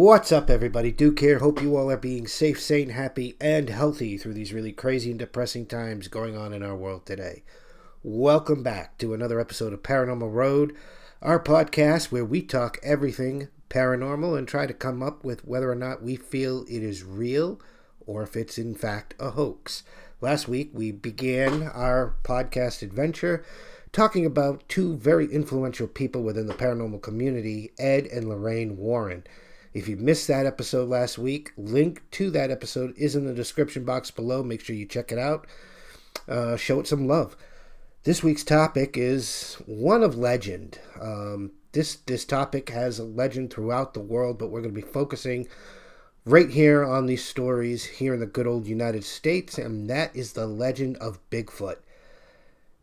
What's up, everybody? Duke here. Hope you all are being safe, sane, happy, and healthy through these really crazy and depressing times going on in our world today. Welcome back to another episode of Paranormal Road, our podcast where we talk everything paranormal and try to come up with whether or not we feel it is real or if it's in fact a hoax. Last week we began our podcast adventure talking about two very influential people within the paranormal community, Ed and Lorraine Warren. If you missed that episode last week, link to that episode is in the description box below. Make sure you check it out. Show it some love. This week's topic is one of legend. This topic has a legend throughout the world, but we're going to be focusing right here on these stories here in the good old United States, and that is the legend of Bigfoot.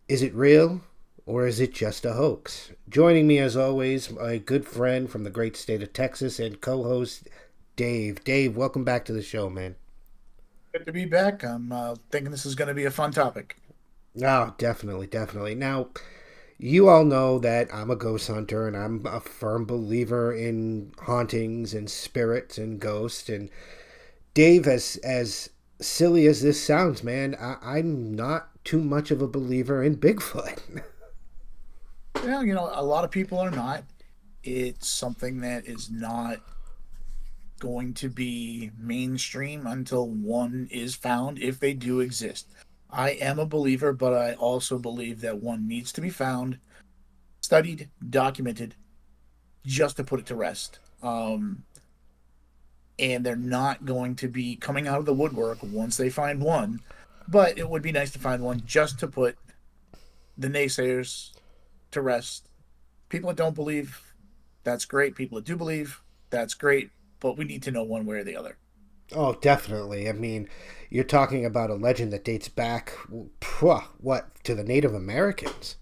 Is it real? Or is it just a hoax? Joining me, as always, my good friend from the great state of Texas and co-host Dave. Dave, welcome back to the show, man. Good to be back. I'm thinking this is going to be a fun topic. Oh, definitely. Now, you all know that I'm a ghost hunter, and I'm a firm believer in hauntings and spirits and ghosts. And Dave, as silly as this sounds, man, I'm not too much of a believer in Bigfoot. Well, a lot of people are not. It's something that is not going to be mainstream until one is found, if they do exist. I am a believer, but I also believe that one needs to be found, studied, documented, just to put it to rest. And they're not going to be coming out of the woodwork once they find one, but it would be nice to find one just to put the naysayers to rest. People that don't believe, that's great. People that do believe, that's great. But we need to know one way or the other. Oh, definitely. I mean, you're talking about a legend that dates back, what, to the Native Americans?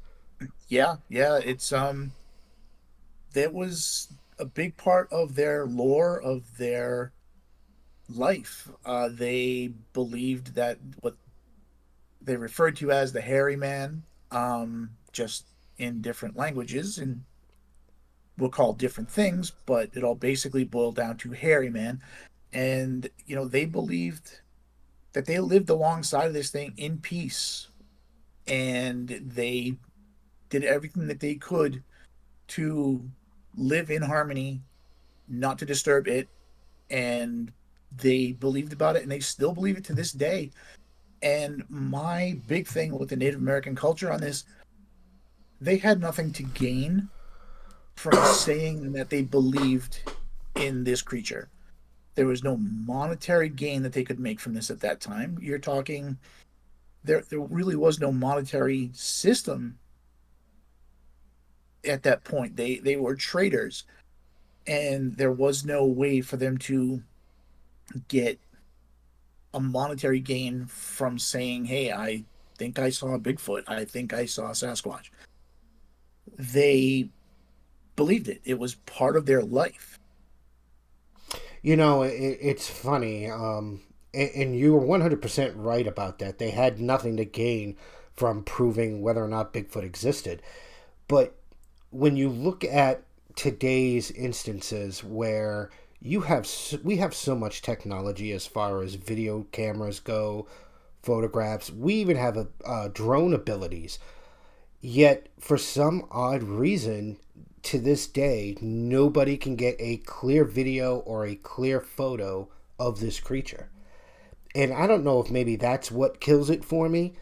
Yeah. It's that was a big part of their lore, of their life. They believed that what they referred to as the hairy man, just in different languages, and we'll call different things, but it all basically boiled down to hairy man. And they believed that they lived alongside of this thing in peace, and they did everything that they could to live in harmony, not to disturb it. And they believed about it, and they still believe it to this day. And my big thing with the Native American culture on this, they had nothing to gain from saying that they believed in this creature. There was no monetary gain that they could make from this at that time. You're talking, there really was no monetary system at that point. They were traders, and there was no way for them to get a monetary gain from saying, "Hey, I think I saw a Bigfoot. I think I saw a Sasquatch." They believed it. It was part of their life. It's funny, and you were 100% right about that. They had nothing to gain from proving whether or not Bigfoot existed. But when you look at today's instances where we have so much technology as far as video cameras go, photographs, we even have drone abilities. Yet, for some odd reason, to this day, nobody can get a clear video or a clear photo of this creature. And I don't know if maybe that's what kills it for me,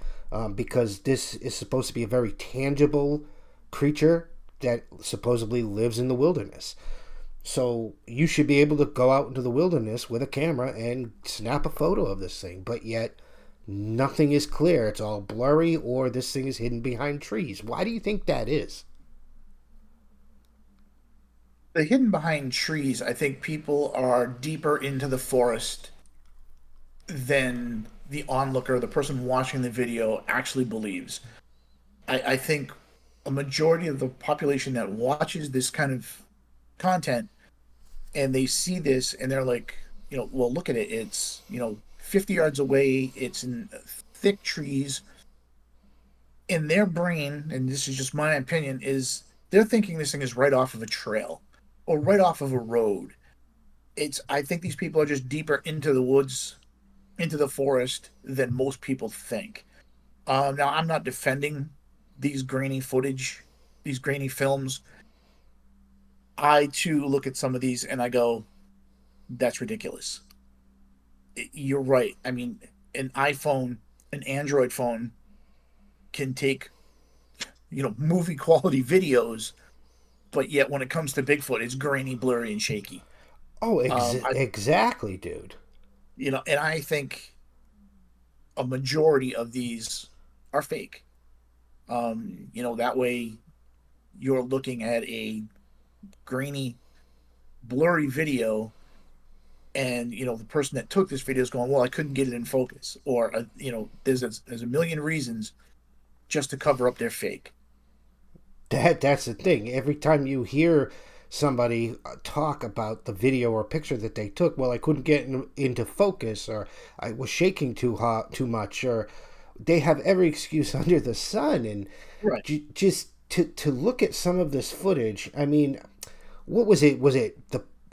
because this is supposed to be a very tangible creature that supposedly lives in the wilderness. So you should be able to go out into the wilderness with a camera and snap a photo of this thing, but yet nothing is clear. It's all blurry, or this thing is hidden behind trees. Why do you think that is? The hidden behind trees, I think people are deeper into the forest than the onlooker, the person watching the video, actually believes. I think a majority of the population that watches this kind of content, and they see this and they're like, well, look at it. It's, 50 yards away. It's in thick trees. In their brain, and this is just my opinion, is they're thinking this thing is right off of a trail or right off of a road. I think these people are just deeper into the woods, into the forest than most people think. Now, I'm not defending these grainy footage, these grainy films. I too look at some of these and I go, that's ridiculous. You're right. I mean, an iPhone, an Android phone can take, movie quality videos, but yet when it comes to Bigfoot, it's grainy, blurry, and shaky. Oh, I, exactly, dude. and I think a majority of these are fake. That way you're looking at a grainy, blurry video, and the person that took this video is going, "Well, I couldn't get it in focus," or there's a million reasons just to cover up their fake. That's the thing. Every time you hear somebody talk about the video or picture that they took, well, I couldn't get into focus, or I was shaking too much, or they have every excuse under the sun. And Right. just to look at some of this footage, I mean, what was it? Was it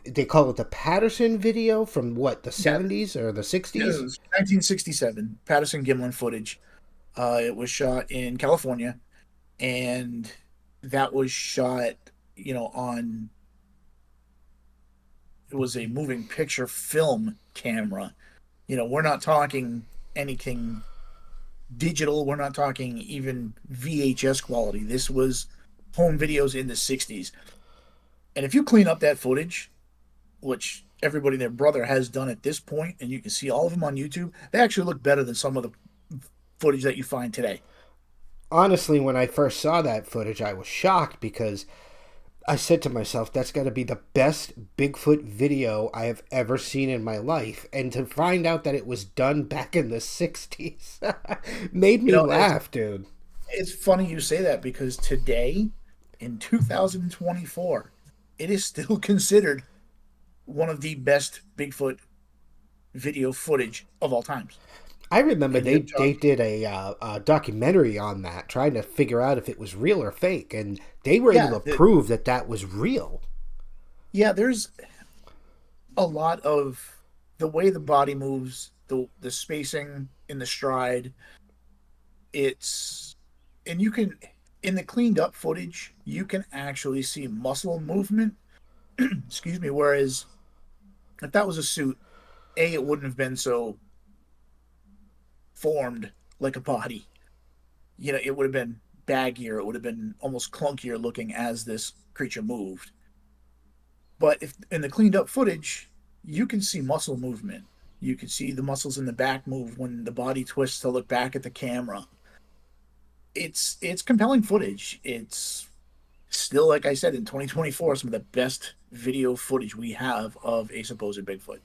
they call it the Patterson video from what, the Yeah, 70s or the it 60s? was 1967 Patterson Gimlin footage. It was shot in California, and that was shot, on it was a moving picture film camera. We're not talking anything digital. We're not talking even VHS quality. This was home videos in the 60s. And if you clean up that footage, which everybody and their brother has done at this point, and you can see all of them on YouTube, they actually look better than some of the footage that you find today. Honestly, when I first saw that footage, I was shocked because I said to myself, that's got to be the best Bigfoot video I have ever seen in my life. And to find out that it was done back in the 60s made You me know, it's laugh, dude. it's funny you say that because today, in 2024, it is still considered one of the best Bigfoot video footage of all times. I remember And you're they talking, did a documentary on that, trying to figure out if it was real or fake. And they were able yeah, to prove that that was real. yeah. There's a lot of the way the body moves, the spacing in the stride. It's and you can in the cleaned up footage, you can actually see muscle movement. Excuse me. Whereas if that was a suit, it wouldn't have been so formed like a body. It would have been baggier. It would have been almost clunkier looking as this creature moved. But if in the cleaned up footage, you can see muscle movement. You can see the muscles in the back move when the body twists to look back at the camera. It's compelling footage. It's still, like I said, in 2024, some of the best video footage we have of a supposed Bigfoot.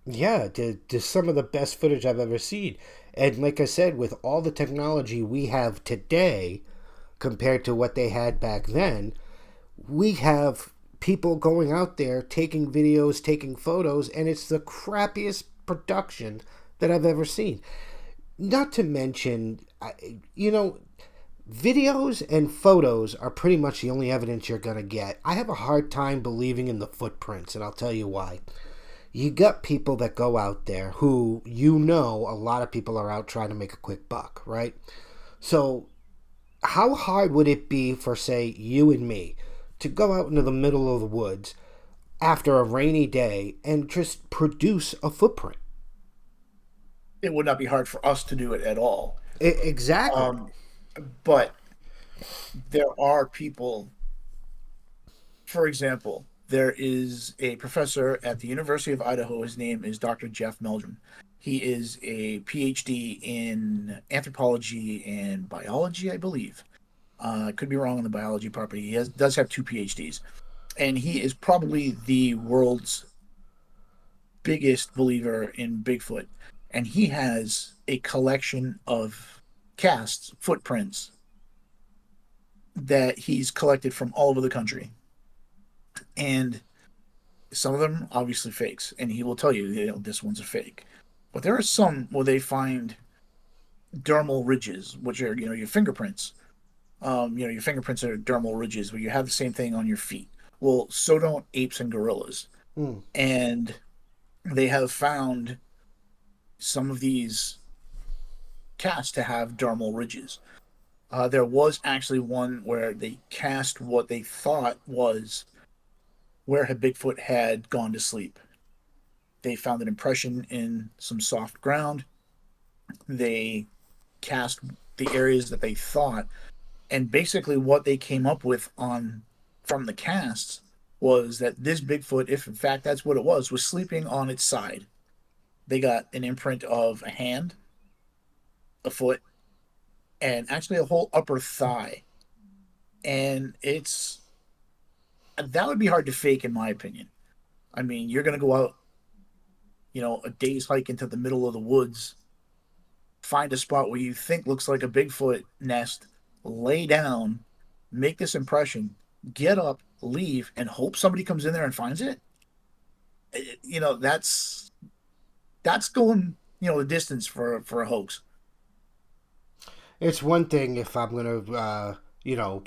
Yeah, just some of the best footage I've ever seen. And like I said, with all the technology we have today compared to what they had back then, we have people going out there taking videos, taking photos, and it's the crappiest production that I've ever seen. Not to mention, you know, videos and photos are pretty much the only evidence you're going to get. I have a hard time believing in the footprints, and I'll tell you why. You got people that go out there who, a lot of people are out trying to make a quick buck, right? So, how hard would it be for, say, you and me to go out into the middle of the woods after a rainy day and just produce a footprint? It would not be hard for us to do it at all. Exactly. Um, but there are people, for example, there is a professor at the University of Idaho. His name is Dr. Jeff Meldrum. He is a PhD in anthropology and biology, I believe. I could be wrong on the biology part, but does have two PhDs. And he is probably the world's biggest believer in Bigfoot. And he has a collection of casts, footprints that he's collected from all over the country. And some of them obviously fakes, and he will tell you, this one's a fake. But there are some where they find dermal ridges, which are your fingerprints. Your fingerprints are dermal ridges where you have the same thing on your feet. Well, so don't apes and gorillas. Hmm. And they have found some of these casts to have dermal ridges. There was actually one where they cast what they thought was where a Bigfoot had gone to sleep. They found an impression in some soft ground. They cast the areas that they thought, and basically what they came up with on from the casts was that this Bigfoot, if in fact that's what it was sleeping on its side. They got an imprint of a hand, a foot, and actually a whole upper thigh. And it's that would be hard to fake, in my opinion. I mean, you're going to go out, a day's hike into the middle of the woods, find a spot where you think looks like a Bigfoot nest, lay down, make this impression, get up, leave, and hope somebody comes in there and finds it. That's going, the distance for a hoax. It's one thing if I'm gonna,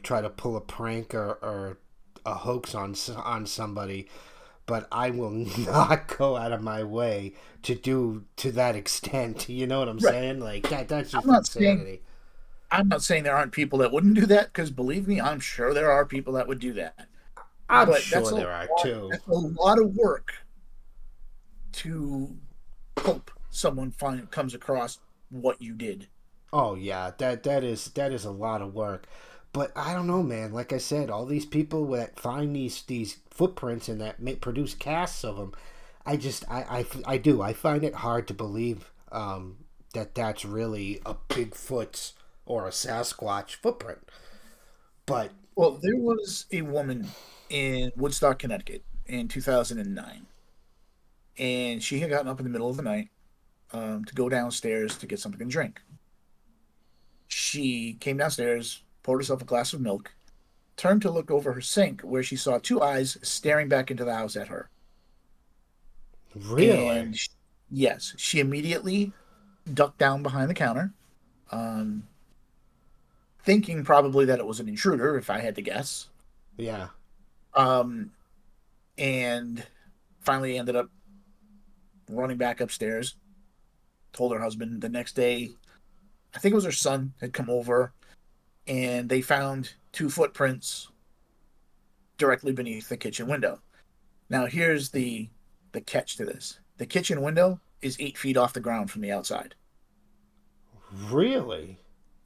try to pull a prank or a hoax on somebody, but I will not go out of my way to do to that extent. You know what I'm Right. saying? Like that's I'm just not saying insanity. I'm not saying there aren't people that wouldn't do that, because believe me, I'm sure there are people that would do that. I'm But sure there are too. that's a lot of work to hope someone comes across what you did. Oh yeah, that is a lot of work. But I don't know, man. Like I said, all these people that find these footprints and that produce casts of them, I find it hard to believe that that's really a Bigfoot or a Sasquatch footprint. But Well, there was a woman in Woodstock, Connecticut in 2009, and she had gotten up in the middle of the night to go downstairs to get something to drink. She came downstairs, poured herself a glass of milk, turned to look over her sink where she saw two eyes staring back into the house at her. really, And yes, she immediately ducked down behind the counter, um, thinking probably that it was an intruder, if I had to guess. yeah, Um, and finally ended up running back upstairs, told her husband the next day. I think it was her son had come over, and they found two footprints directly beneath the kitchen window. Now, here's the catch to this: the kitchen window is 8 feet off the ground from the outside. really.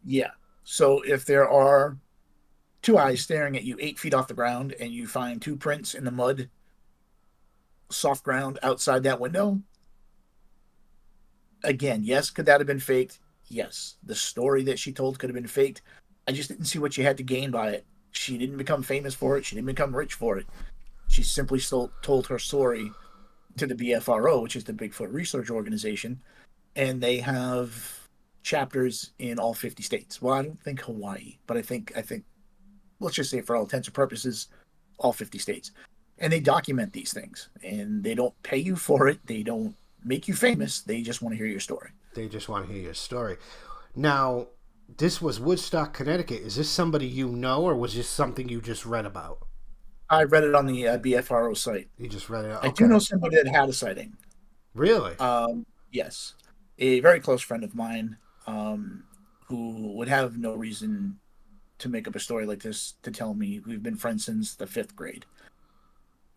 Yeah. So if there are two eyes staring at you 8 feet off the ground, and you find two prints in the mud, soft ground outside that window, again, yes, could that have been faked? Yes. The story that she told could have been faked. I just didn't see what she had to gain by it. She didn't become famous for it. She didn't become rich for it. She simply still told her story to the BFRO, which is the Bigfoot Research Organization, and they have chapters in all 50 states. Well, I don't think Hawaii, but I think let's just say for all intents and purposes, all 50 states. And they document these things, and they don't pay you for it. They don't make you famous. They just want to hear your story. They just want to hear your story. Now, this was Woodstock, Connecticut. Is this somebody you know, or was this something you just read about? I read it on the BFRO site. You just read it. I do Okay. know somebody that had a sighting. Really? Yes, a very close friend of mine, um, who would have no reason to make up a story like this to tell me. We've been friends since the fifth grade.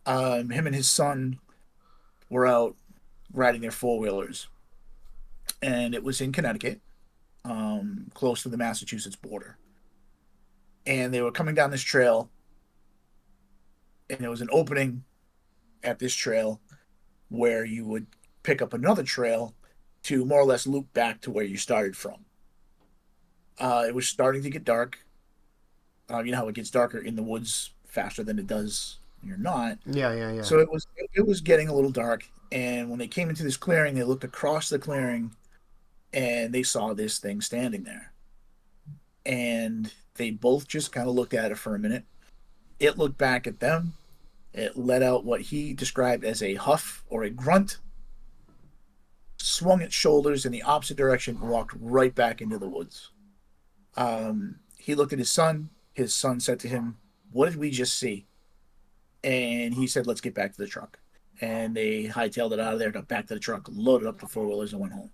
Him and his son were out riding their four wheelers, and it was in Connecticut, close to the Massachusetts border. And they were coming down this trail, and there was an opening at this trail where you would pick up another trail to more or less loop back to where you started from. It was starting to get dark. You know how it gets darker in the woods faster than it does when you're not. Yeah, yeah, yeah. So it was getting a little dark. And when they came into this clearing, they looked across the clearing, and they saw this thing standing there. And they both just kind of looked at it for a minute. It looked back at them. It let out what he described as a huff or a grunt, swung its shoulders in the opposite direction, and walked right back into the woods. He looked at his son. His son said to him, "What did we just see?" And he said, "Let's get back to the truck." and they hightailed it out of there, got back to the truck, loaded up the four-wheelers, and went home.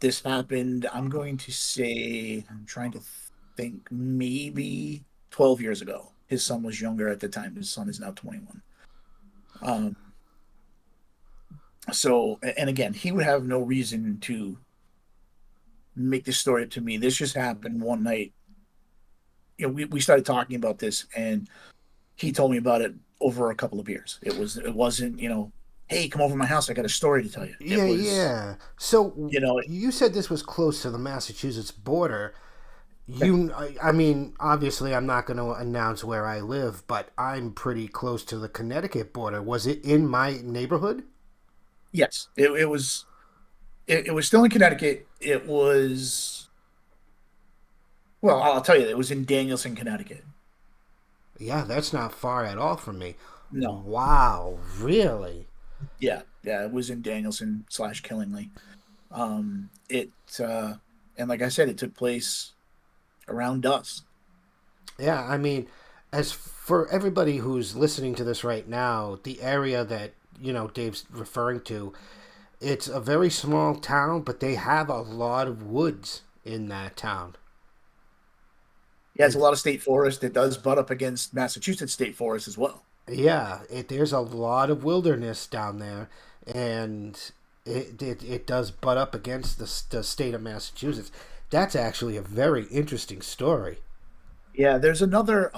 This happened, I'm going to say, I'm trying to think, maybe 12 years ago. His son was younger at the time. His son is now 21. Um, so, and again, he would have no reason to make this story up to me. This just happened one night. We started talking about this, and he told me about it over a couple of beers. It wasn't, hey, come over to my house. I got a story to tell you. It Yeah, was, yeah. So you know, you said this was close to the Massachusetts border. yeah, I mean, obviously, I'm not going to announce where I live, but I'm pretty close to the Connecticut border. Was it in my neighborhood? yes, it was still in Connecticut. It was, well, I'll tell you, it was in Danielson, Connecticut. Yeah, that's not far at all from me. No, Wow, really? yeah, yeah, it was in Danielson slash Killingly. It and like I said, it took place around dusk. Yeah, I mean, as for everybody who's listening to this right now, the area that, Dave's referring to, it's a very small town, but they have a lot of woods in that town. Yeah, it's a It's lot of state forest. It does butt up against Massachusetts state forest as well. Yeah, there's a lot of wilderness down there, and it does butt up against the state of Massachusetts. That's actually a very interesting story. Yeah, there's another.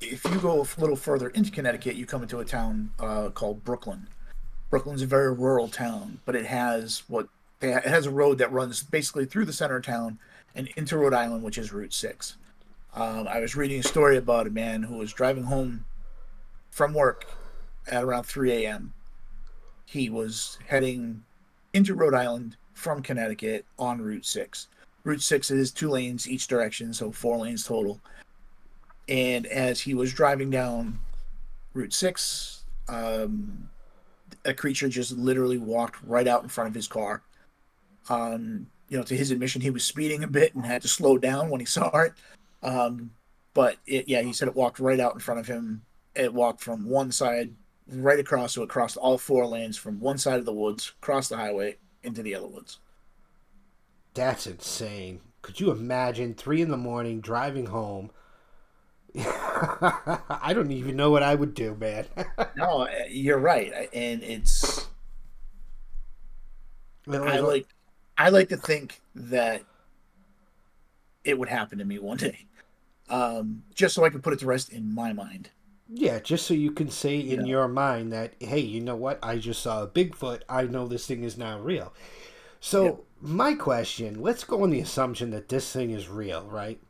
If you go a little further into Connecticut, you come into a town called Brooklyn. Brooklyn's a very rural town, but it has a road that runs basically through the center of town and into Rhode Island, which is Route 6. I was reading a story about a man who was driving home from work at around 3 a.m. He was heading into Rhode Island from Connecticut on Route 6. Route 6 is 2 lanes each direction, so 4 lanes total. And as he was driving down Route 6, a creature just literally walked right out in front of his car. To his admission, he was speeding a bit and had to slow down when he saw it. Um, but he said it walked right out in front of him. It walked from one side right across, so it crossed all 4 lanes from one side of the woods, across the highway into the other woods. That's insane. Could you imagine 3 in the morning driving home? I don't even know what I would do, man. No, you're right, and I Like, like I like to think that it would happen to me one day, just so I can put it to rest in my mind. yeah, just so you can say You in know, your mind that, hey, you know what? I just saw a Bigfoot. I know this thing is not real. yep. So, my question, let's go on the assumption that this thing is real, right?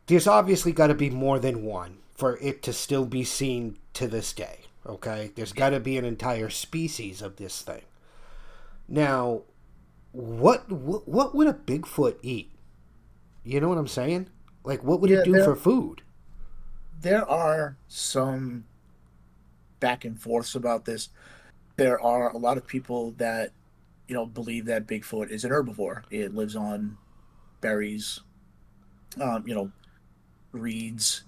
There's obviously got to be more than one for it to still be seen to this day, okay? There's got to be an entire species of this thing. Now, what would a Bigfoot eat? You know what I'm saying? Like, what would it Yeah, do for food? there are some back and forths about this. There are a lot of people that believe that Bigfoot is an herbivore. It lives on berries, um, you know, reeds,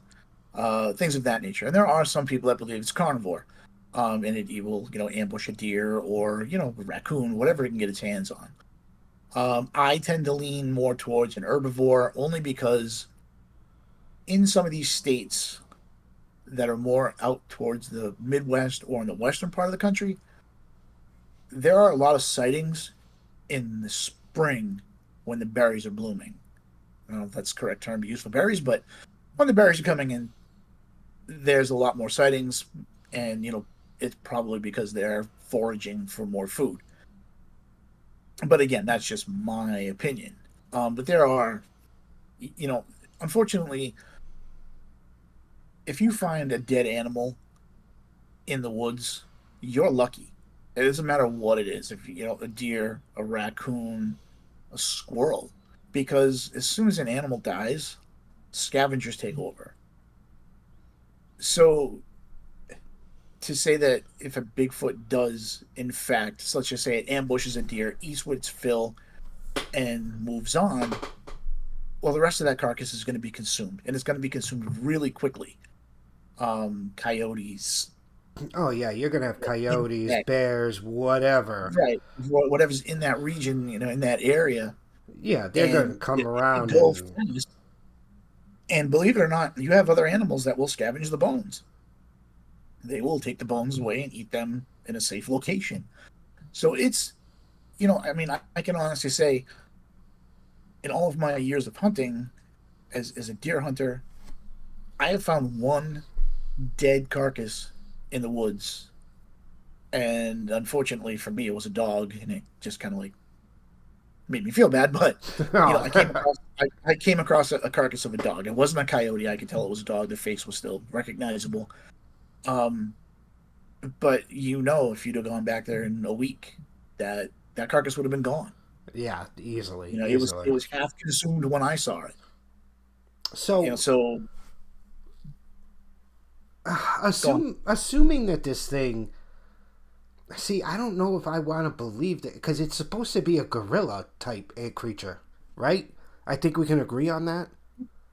things of that nature. And there are some people that believe it's carnivore, and it will ambush a deer or a raccoon, whatever it can get its hands on. I tend to lean more towards an herbivore only because in some of these states that are more out towards the Midwest or in the western part of the country, there are a lot of sightings in the spring when the berries are blooming. I don't know if that's the correct term to use for berries, but when the berries are coming in, there's a lot more sightings, and it's probably because they're foraging for more food. But again, that's just my opinion. But there are, you know, unfortunately, if you find a dead animal in the woods, you're lucky. It doesn't matter what it is. If a deer, a raccoon, a squirrel, because as soon as an animal dies, scavengers take over. So to say that if a Bigfoot does, in fact, so let's just say it ambushes a deer, eats what its fill, and moves on, well, the rest of that carcass is going to be consumed, and it's going to be consumed really quickly. Coyotes, Oh yeah, you're gonna have in coyotes, that bears, whatever. right whatever's in that region, in that area, Yeah, they're gonna and come they around go and fast. And believe it or not, you have other animals that will scavenge the bones. They will take the bones away and eat them in a safe location. So it's, I mean, I can honestly say, in all of my years of hunting as a deer hunter, I have found one dead carcass in the woods. And unfortunately for me, it was a dog, and it just kind of like made me feel bad. But I came oh, across I came across a carcass of a dog. It wasn't a coyote. I could tell it was a dog. The face was still recognizable. Um, but if you'd have gone back there in a week, that carcass would have been gone. yeah, easily, It easily. was half consumed when I saw it. So, So go on. assuming that this thing, see, I don't know if I want to believe that because it's supposed to be a gorilla type creature, right? I think we can agree on that.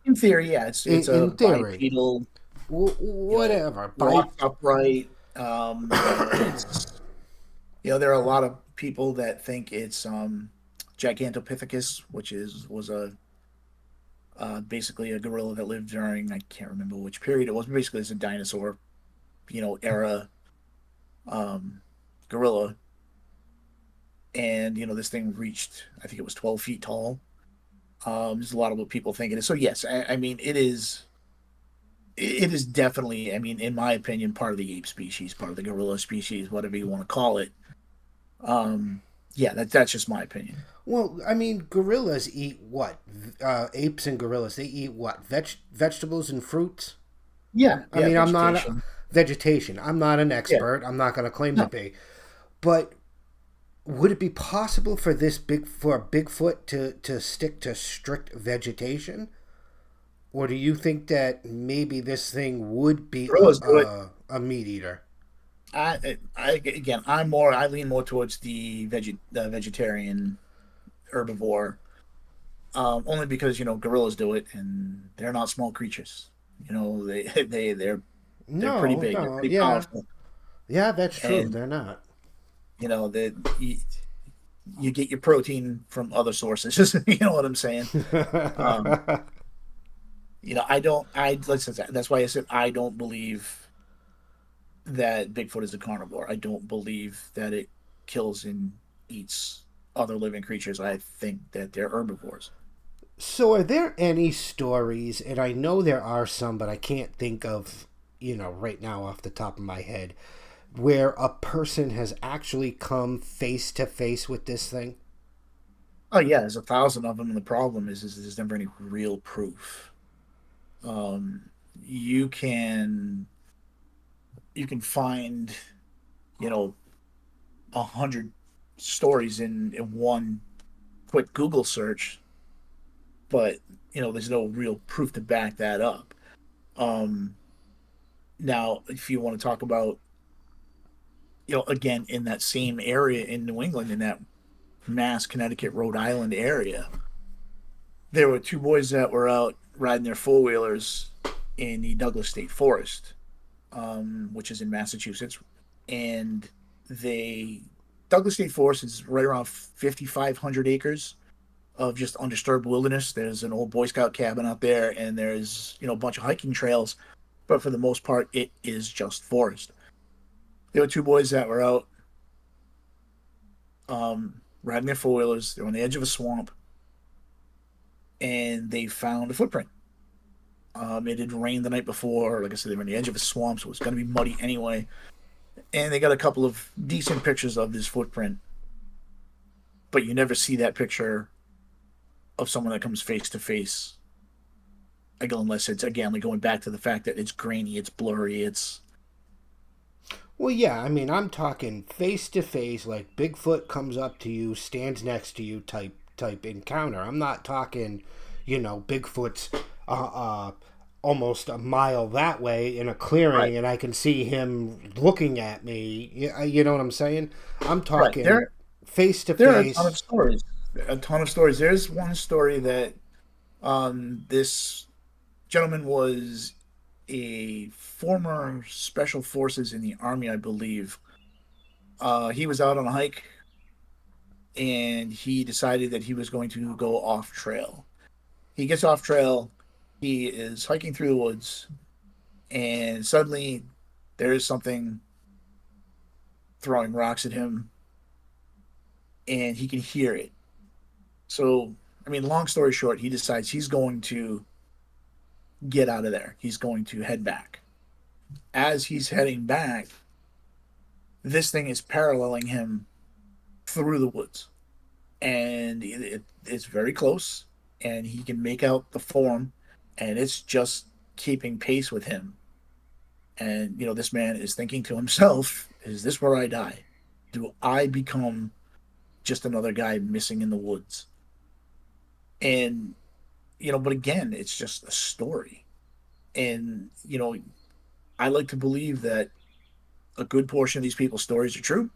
In theory, yeah, it's a In theory, bipedal, whatever. walks upright. It's there are a lot of people that think it's Gigantopithecus, which was a basically a gorilla that lived during, I can't remember which period it was. Basically, it's a dinosaur, era um, gorilla, and this thing reached, I think it was 12 feet tall. There's a lot of what people think it is. So yes, I mean it is. It is definitely, I mean, in my opinion, part of the ape species, part of the gorilla species, whatever you want to call it. Um, yeah, that's just my opinion. Well, I mean, gorillas eat what? Apes and gorillas, they eat what? Vegetables and fruits? Yeah, I yeah, mean, I'm not vegetation. vegetation. I'm not an Yeah, expert. I'm not going to claim to no, be. But would it be possible for for a Bigfoot to stick to strict vegetation, or do you think that maybe this thing would be gorillas do it. a meat eater? Again, I lean more towards the vegetarian herbivore, only because gorillas do it, and they're not small creatures. They're pretty No, big. They're no, pretty yeah, powerful, yeah, that's true. and They're not. that you get your protein from other sources. You know what I'm saying? Um, I don't. Listen. That's why I said I don't believe that Bigfoot is a carnivore. I don't believe that it kills and eats other living creatures. I think that they're herbivores. So, are there any stories, and I know there are some, but I can't think of, right now off the top of my head, where a person has actually come face to face with this thing? Oh yeah, there's a thousand of them, and the problem is there's never any real proof. You can find you know 100 stories in one quick Google search, but there's no real proof to back that up. Um, Now, if you want to talk about again in that same area in New England, in that Mass, Connecticut, Rhode Island area, there were two boys that were out riding their four wheelers in the Douglas State Forest, which is in Massachusetts, and they Douglas State Forest is right around 5,500 acres of just undisturbed wilderness. There's an old Boy Scout cabin out there, and there's a bunch of hiking trails, but for the most part, it is just forest. There were two boys that were out riding their four wheelers. They're on the edge of a swamp, and they found a footprint. It had rained the night before. Like I said, they were on the edge of a swamp, so it was going to be muddy anyway. And they got a couple of decent pictures of this footprint, but you never see that picture of someone that comes face to face. Again, unless it's again like going back to the fact that it's grainy, it's blurry, it's Well, yeah, I mean, I'm talking face to face, like Bigfoot comes up to you, stands next to you type encounter. I'm not talking, Bigfoot's almost a mile that way in a right. clearing, and I can see him looking at me. You know what I'm saying? I'm Right. talking face to There are a ton of face. stories. A ton of stories. There's one story that this gentleman was a former special forces in the army, I believe. He was out on a hike and he decided that he was going to go off trail. He gets off trail. He is hiking through the woods, and suddenly there is something throwing rocks at him, and he can hear it. So, I mean, long story short, he decides he's going to get out of there. He's going to head back. As he's heading back, this thing is paralleling him through the woods, and it's very close, and he can make out the form, and it's just keeping pace with him. And this man is thinking to himself, is this where I die? Do I become just another guy missing in the woods? And but again, it's just a story. And I like to believe that a good portion of these people's stories are true.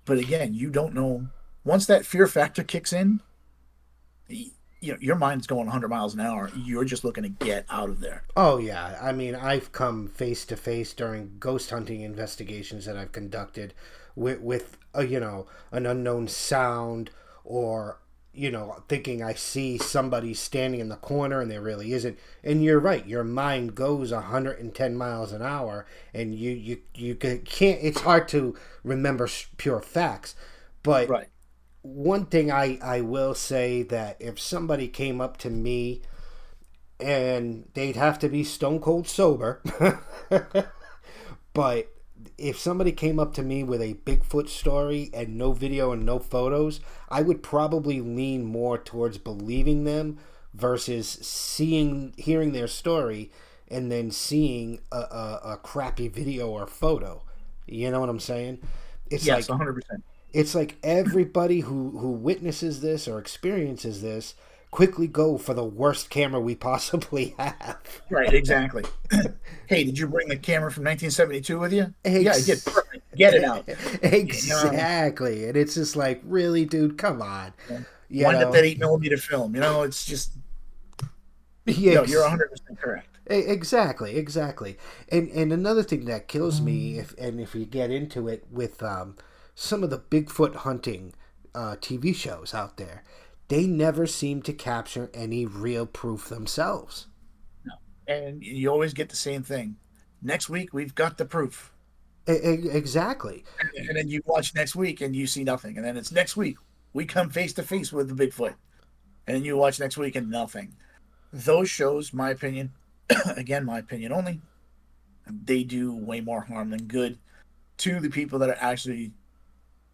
But again, you don't know. Once that fear factor kicks in, your mind's going 100 miles an hour. You're just looking to get out of there. Oh yeah, I mean, I've come face to face during ghost hunting investigations that I've conducted with an unknown sound, or thinking I see somebody standing in the corner and there really isn't. And you're right, your mind goes 110 miles an hour, and you can't. It's hard to remember pure facts, but Right. one thing I will say, that if somebody came up to me, and they'd have to be stone cold sober, but if somebody came up to me with a Bigfoot story and no video and no photos, I would probably lean more towards believing them versus hearing their story and then seeing a crappy video or photo. You know what I'm saying? It's Yes, like 100%. it's like everybody who witnesses this or experiences this quickly go for the worst camera we possibly have. Right, exactly. Hey, did you bring the camera from 1972 with you? Yeah, I did. Ex- Perfect. Get it out. exactly. And it's just like, really, dude, come on. You Wind up that know? 8 millimeter film. It's just, you're Ex- 100% correct. exactly. And another thing that kills me, if we get into it with some of the Bigfoot hunting TV shows out there, they never seem to capture any real proof themselves. No. And you always get the same thing. Next week, we've got the proof. Exactly. And then you watch next week and you see nothing. And then it's next week, we come face to face with the Bigfoot. And then you watch next week and nothing. Those shows, my opinion, again, my opinion only, they do way more harm than good to the people that are actually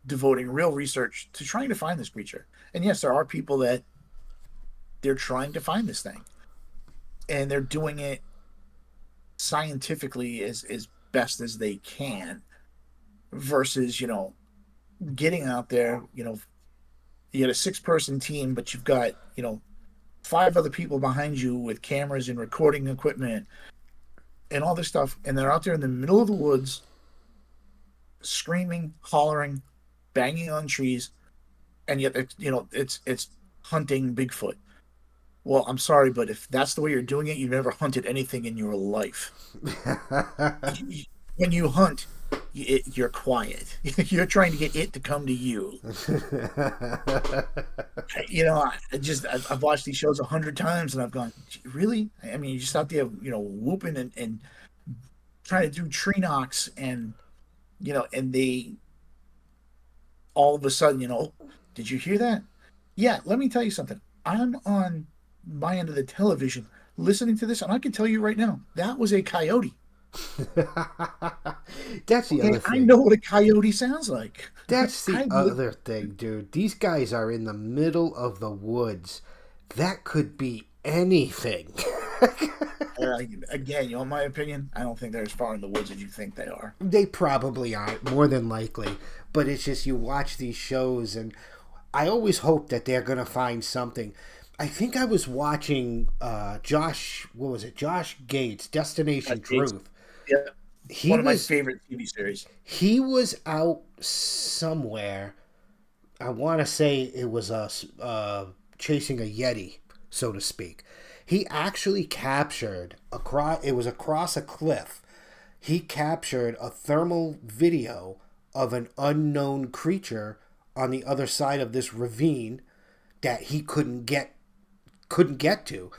devoting real research to trying to find this creature. And yes, there are people that they're trying to find this thing, and they're doing it scientifically as best as they can, versus getting out there. You got a 6-person team, but you've got 5 other people behind you with cameras and recording equipment and all this stuff, and they're out there in the middle of the woods screaming, hollering, banging on trees, and yet it's hunting Bigfoot. Well, I'm sorry, but if that's the way you're doing it, you've never hunted anything in your life. When you hunt, you're quiet. You're trying to get it to come to you. I've watched these shows 100 times, and I've gone, really? I mean, you're just out there, whooping and trying to do tree knocks, and and they all of a sudden, did you hear that? Yeah, let me tell you something. I'm on my end of the television listening to this, and I can tell you right now, that was a coyote. That's the other thing. I know what a coyote sounds like. That's the other thing, dude. These guys are in the middle of the woods. That could be anything. Again, you want my opinion? I don't think they're as far in the woods as you think they are. They probably aren't, more than likely. But it's just, you watch these shows, and I always hope that they're going to find something. I think I was watching Josh Gates, Destination Truth. Yeah, one of my favorite TV series. He was out somewhere. I want to say it was chasing a Yeti, so to speak. He actually captured across. It was across a cliff. He captured a thermal video of an unknown creature on the other side of this ravine that he couldn't get to.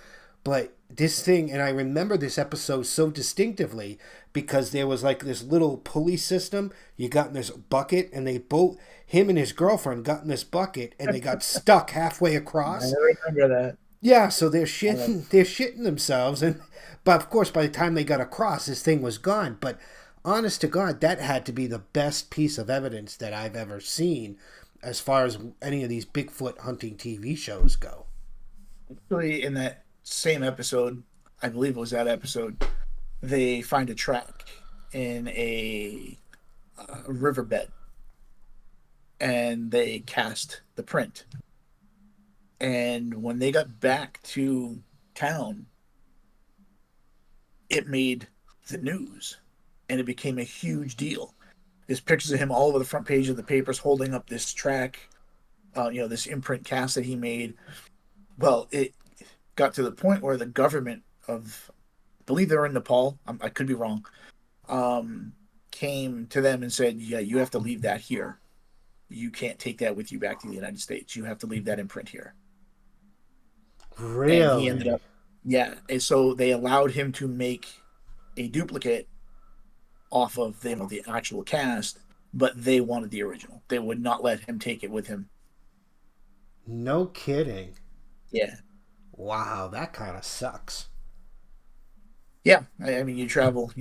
But this thing, and I remember this episode so distinctively because there was like this little pulley system. You got in this bucket, and they both, him and his girlfriend, got in this bucket, and they got stuck halfway I across. remember that. Yeah, so they're shitting themselves, and but of course by the time they got across, this thing was gone. But honest to God, that had to be the best piece of evidence that I've ever seen, as far as any of these Bigfoot hunting TV shows go. Actually, in that same episode, I believe it was that episode, they find a track in a riverbed, and they cast the print. And when they got back to town, it made the news, and it became a huge deal. There's pictures of him all over the front page of the papers holding up this track, this imprint cast that he made. Well, it got to the point where the government of, I believe they were in Nepal, I could be wrong, came to them and said, yeah, you have to leave that here. You can't take that with you back to the United States. You have to leave that imprint here. And he ended Really? up, yeah. And so they allowed him to make a duplicate off of the actual cast, but they wanted the original. They would not let him take it with him. No kidding. Yeah. Wow, that kind of sucks. Yeah. I mean, you travel,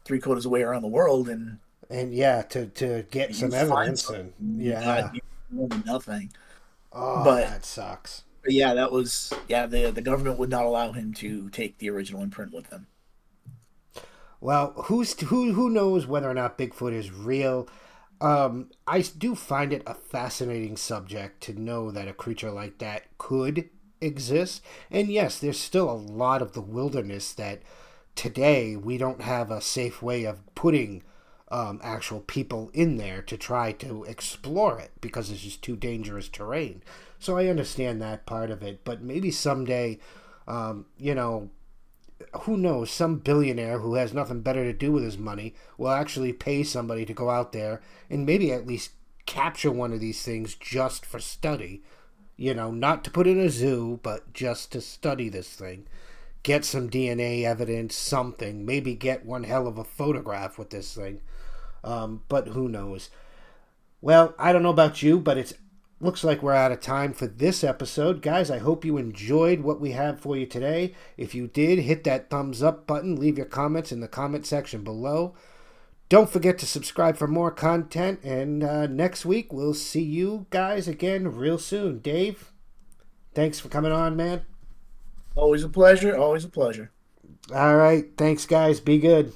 three-quarters of the way around the world, and And yeah, to get you some find evidence, and something, yeah. you find nothing. Oh, But that sucks. yeah, that was, yeah, the government would not allow him to take the original imprint with him. Well, who knows whether or not Bigfoot is real? I do find it a fascinating subject to know that a creature like that could exist. And yes, there's still a lot of the wilderness that today we don't have a safe way of putting actual people in there to try to explore it because it's just too dangerous terrain. So I understand that part of it, but maybe someday, um, you know, who knows, some billionaire who has nothing better to do with his money will actually pay somebody to go out there and maybe at least capture one of these things just for study. Not to put in a zoo, but just to study this thing. Get some DNA evidence, something. Maybe get one hell of a photograph with this thing. But who knows? Well, I don't know about you, but it looks like we're out of time for this episode. Guys, I hope you enjoyed what we have for you today. If you did, hit that thumbs up button. Leave your comments in the comment section below. Don't forget to subscribe for more content. And next week, we'll see you guys again real soon. Dave, thanks for coming on, man. Always a pleasure. Always a pleasure. All right. Thanks, guys. Be good.